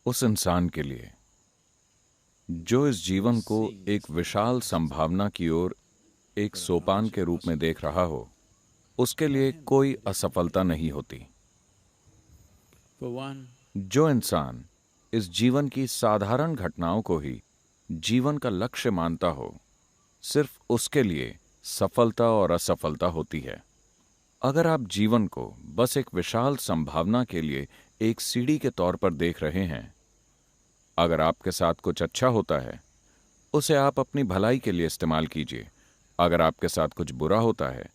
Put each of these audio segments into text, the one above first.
उस इंसान के लिए जो इस जीवन को एक विशाल संभावना की ओर एक सोपान के रूप में देख रहा हो, उसके लिए कोई असफलता नहीं होती। जो इंसान इस जीवन की साधारण घटनाओं को ही जीवन का लक्ष्य मानता हो, सिर्फ उसके लिए सफलता और असफलता होती है। अगर आप जीवन को बस एक विशाल संभावना के लिए एक सीढ़ी के तौर पर देख रहे हैं, अगर आपके साथ कुछ अच्छा होता है, उसे आप अपनी भलाई के लिए इस्तेमाल कीजिए। अगर आपके साथ कुछ बुरा होता है,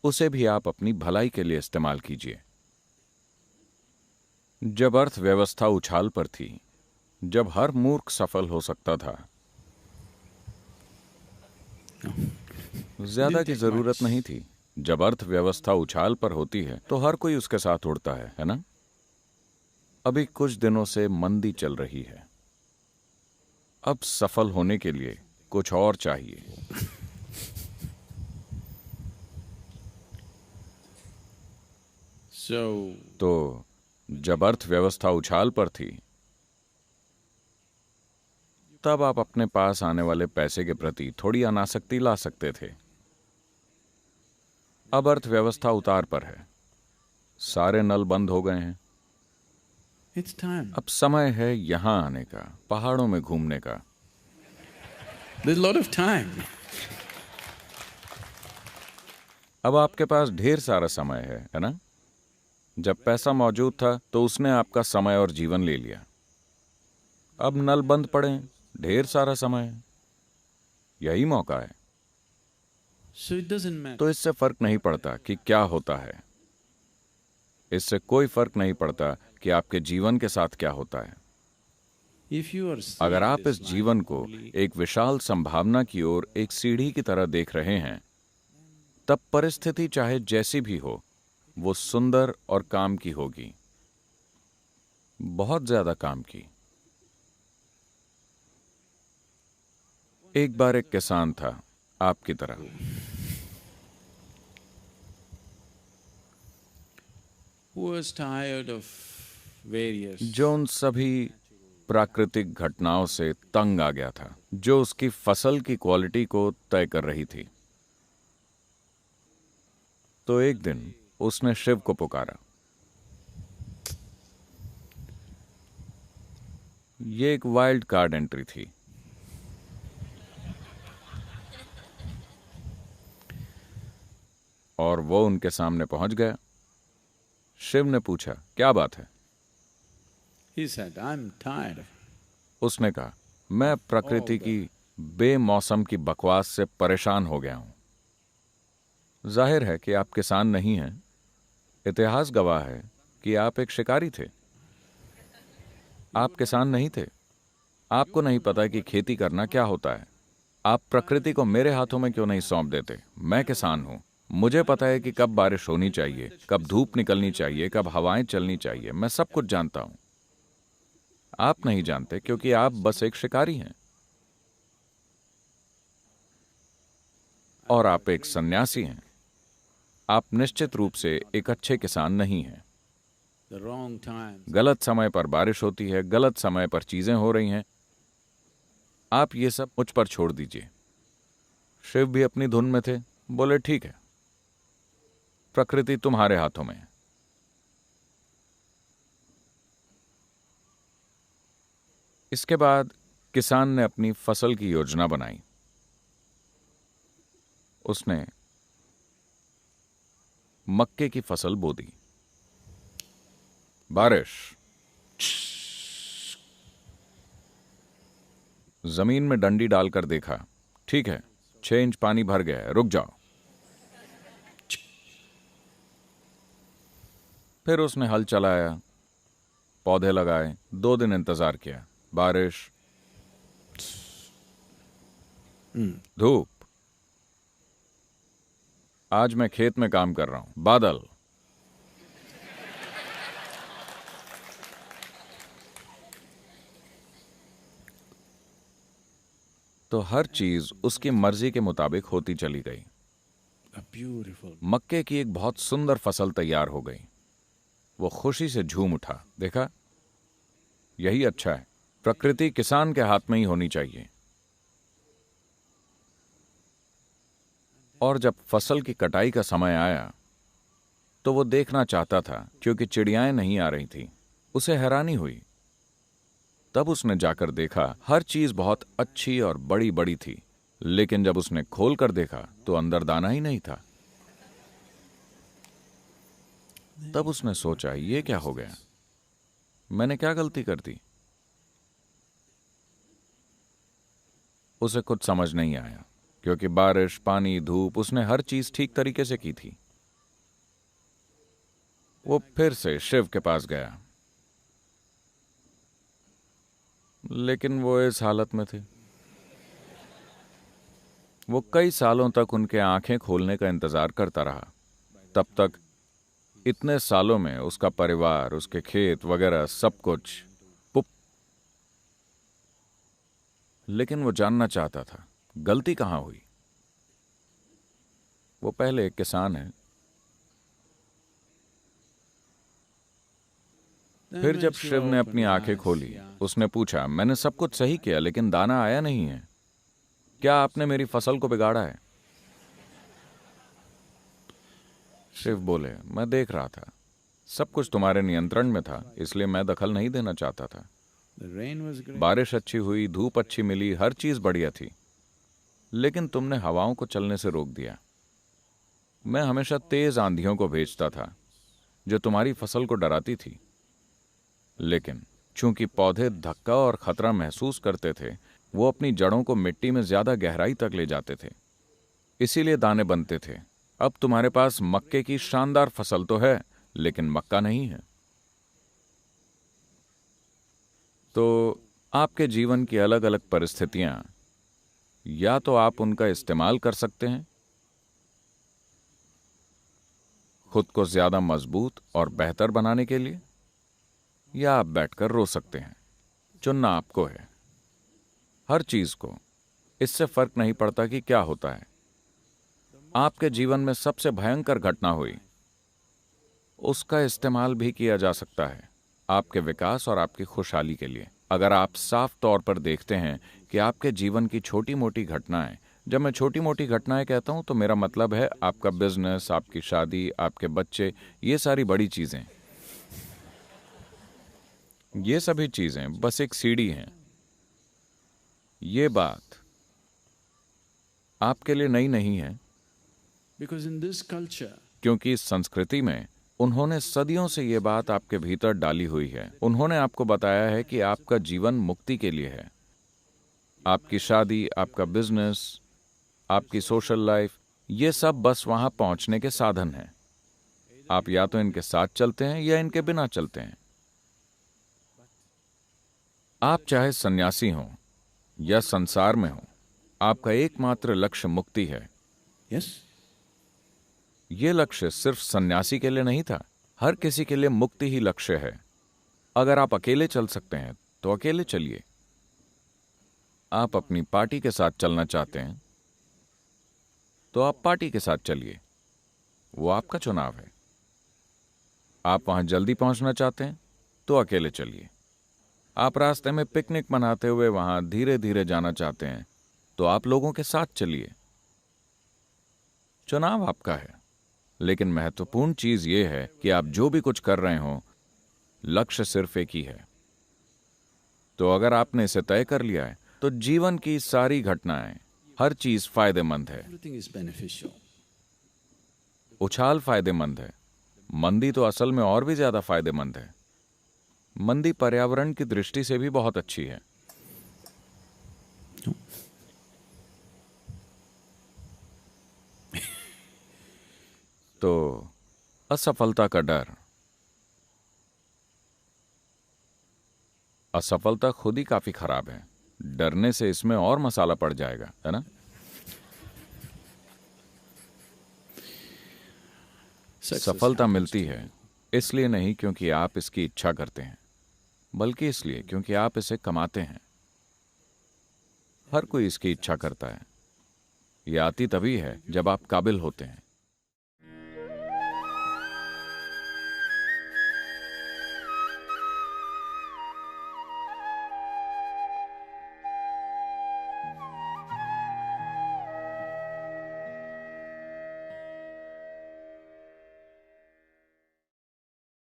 उसे भी आप अपनी भलाई के लिए इस्तेमाल कीजिए। जब अर्थव्यवस्था उछाल पर थी, जब हर मूर्ख सफल हो सकता था, ज्यादा की जरूरत नहीं थी। जब अर्थव्यवस्था उछाल पर होती है तो हर कोई उसके साथ उड़ता है ना? अभी कुछ दिनों से मंदी चल रही है। अब सफल होने के लिए कुछ और चाहिए। तो जब अर्थव्यवस्था उछाल पर थी, तब आप अपने पास आने वाले पैसे के प्रति थोड़ी अनासक्ति ला सकते थे। अब अर्थव्यवस्था उतार पर है, सारे नल बंद हो गए हैं। अब समय है यहां आने का, पहाड़ों में घूमने का। There's a lot of time. अब आपके पास ढेर सारा समय है ना? जब पैसा मौजूद था तो उसने आपका समय और जीवन ले लिया। अब नल बंद पड़े हैं, ढेर सारा समय है, यही मौका है। So it doesn't matter. तो इससे फर्क नहीं पड़ता कि क्या होता है, इससे कोई फर्क नहीं पड़ता कि आपके जीवन के साथ क्या होता है। If you are अगर seeing आप this इस जीवन life को only, एक विशाल संभावना की ओर एक सीढ़ी की तरह देख रहे हैं, तब परिस्थिति चाहे जैसी भी हो, वो सुंदर और काम की होगी, बहुत ज्यादा काम की। एक बार एक किसान था आपकी तरह, who was tired of various जो उन सभी प्राकृतिक घटनाओं से तंग आ गया था जो उसकी फसल की क्वालिटी को तय कर रही थी। तो एक दिन उसने शिव को पुकारा। ये एक वाइल्ड कार्ड एंट्री थी। और वो उनके सामने पहुंच गया। शिव ने पूछा, क्या बात है? He said, I'm tired. उसने कहा, मैं प्रकृति की बेमौसम की बकवास से परेशान हो गया हूं। जाहिर है कि आप किसान नहीं हैं। इतिहास गवाह है कि आप एक शिकारी थे। आप किसान नहीं थे। आपको नहीं पता कि खेती करना क्या होता है। आप प्रकृति को मेरे हाथों में क्यों नहीं सौंप देते? मैं किसान हूं, मुझे पता है कि कब बारिश होनी चाहिए, कब धूप निकलनी चाहिए, कब हवाएं चलनी चाहिए। मैं सब कुछ जानता हूं। आप नहीं जानते क्योंकि आप बस एक शिकारी हैं। और आप एक सन्यासी हैं। आप निश्चित रूप से एक अच्छे किसान नहीं हैं। The wrong time. गलत समय पर बारिश होती है, गलत समय पर चीजें हो रही हैं। आप ये सब मुझ पर छोड़ दीजिए। शिव भी अपनी धुन में थे। बोले, ठीक है, प्रकृति तुम्हारे हाथों में है। इसके बाद किसान ने अपनी फसल की योजना बनाई। उसने मक्के की फसल बो दी। बारिश, जमीन में डंडी डालकर देखा, ठीक है, 6 इंच पानी भर गया है, रुक जाओ। फिर उसने हल चलाया, पौधे लगाए, 2 दिन इंतजार किया, बारिश, धूप। आज मैं खेत में काम कर रहा हूं, बादल। तो हर चीज उसकी मर्जी के मुताबिक होती चली गई। A beautiful. मक्के की एक बहुत सुंदर फसल तैयार हो गई। वो खुशी से झूम उठा। देखा, यही अच्छा है। प्रकृति किसान के हाथ में ही होनी चाहिए। और जब फसल की कटाई का समय आया तो वो देखना चाहता था, क्योंकि चिड़ियाएं नहीं आ रही थी। उसे हैरानी हुई। तब उसने जाकर देखा, हर चीज बहुत अच्छी और बड़ी बड़ी थी, लेकिन जब उसने खोल कर देखा तो अंदर दाना ही नहीं था। तब उसने सोचा, ये क्या हो गया, मैंने क्या गलती कर दी। उसे कुछ समझ नहीं आया, क्योंकि बारिश, पानी, धूप, उसने हर चीज ठीक तरीके से की थी। वो फिर से शिव के पास गया, लेकिन वो इस हालत में थे। वो कई सालों तक उनके आंखें खोलने का इंतजार करता रहा। तब तक इतने सालों में उसका परिवार, उसके खेत वगैरह सब कुछ पुप। लेकिन वो जानना चाहता था, गलती कहां हुई। वो पहले एक किसान है। फिर जब शिव ने अपनी आंखें खोली, उसने पूछा, मैंने सब कुछ सही किया, लेकिन दाना आया नहीं है। क्या आपने मेरी फसल को बिगाड़ा है? शिव बोले, मैं देख रहा था, सब कुछ तुम्हारे नियंत्रण में था, इसलिए मैं दखल नहीं देना चाहता था। बारिश अच्छी हुई, धूप अच्छी मिली, हर चीज बढ़िया थी, लेकिन तुमने हवाओं को चलने से रोक दिया। मैं हमेशा तेज आंधियों को भेजता था, जो तुम्हारी फसल को डराती थी, लेकिन चूंकि पौधे धक्का और खतरा महसूस करते थे, वो अपनी जड़ों को मिट्टी में ज्यादा गहराई तक ले जाते थे, इसीलिए दाने बनते थे। अब तुम्हारे पास मक्के की शानदार फसल तो है, लेकिन मक्का नहीं है। तो आपके जीवन की अलग अलग परिस्थितियां, या तो आप उनका इस्तेमाल कर सकते हैं खुद को ज्यादा मजबूत और बेहतर बनाने के लिए, या आप बैठकर रो सकते हैं। चुनना आपको है। हर चीज को, इससे फर्क नहीं पड़ता कि क्या होता है। आपके जीवन में सबसे भयंकर घटना हुई, उसका इस्तेमाल भी किया जा सकता है आपके विकास और आपकी खुशहाली के लिए। अगर आप साफ तौर पर देखते हैं कि आपके जीवन की छोटी मोटी घटनाएं, जब मैं छोटी मोटी घटनाएं कहता हूं तो मेरा मतलब है आपका बिजनेस, आपकी शादी, आपके बच्चे, ये सारी बड़ी चीजें, ये सभी चीजें बस एक सीढ़ी हैं। ये बात आपके लिए नई नहीं है, क्योंकि इस संस्कृति में उन्होंने सदियों से ये बात आपके भीतर डाली हुई है। उन्होंने आपको बताया है कि आपका जीवन मुक्ति के लिए है। आपकी शादी, आपका बिजनेस, आपकी सोशल लाइफ, ये सब बस वहां पहुंचने के साधन हैं। आप या तो इनके साथ चलते हैं या इनके बिना चलते हैं। आप चाहे सन्यासी हों या संसार में हों, आपका एकमात्र लक्ष्य मुक्ति है। Yes? यह लक्ष्य सिर्फ सन्यासी के लिए नहीं था, हर किसी के लिए मुक्ति ही लक्ष्य है। अगर आप अकेले चल सकते हैं तो अकेले चलिए। आप अपनी पार्टी के साथ चलना चाहते हैं तो आप पार्टी के साथ चलिए, वो आपका चुनाव है। आप वहां जल्दी पहुंचना चाहते हैं तो अकेले चलिए। आप रास्ते में पिकनिक मनाते हुए वहां धीरे धीरे जाना चाहते हैं तो आप लोगों के साथ चलिए। चुनाव आपका है, लेकिन महत्वपूर्ण चीज यह है कि आप जो भी कुछ कर रहे हो, लक्ष्य सिर्फ एक ही है। तो अगर आपने इसे तय कर लिया है तो जीवन की सारी घटनाएं, हर चीज फायदेमंद है। Everything is beneficial. उछाल फायदेमंद है, मंदी तो असल में और भी ज्यादा फायदेमंद है। मंदी पर्यावरण की दृष्टि से भी बहुत अच्छी है। तो असफलता का डर, असफलता खुद ही काफी खराब है। डरने से इसमें और मसाला पड़ जाएगा, है ना? सफलता मिलती है इसलिए नहीं क्योंकि आप इसकी इच्छा करते हैं, बल्कि इसलिए क्योंकि आप इसे कमाते हैं। हर कोई इसकी इच्छा करता है। यह आती तभी है जब आप काबिल होते हैं।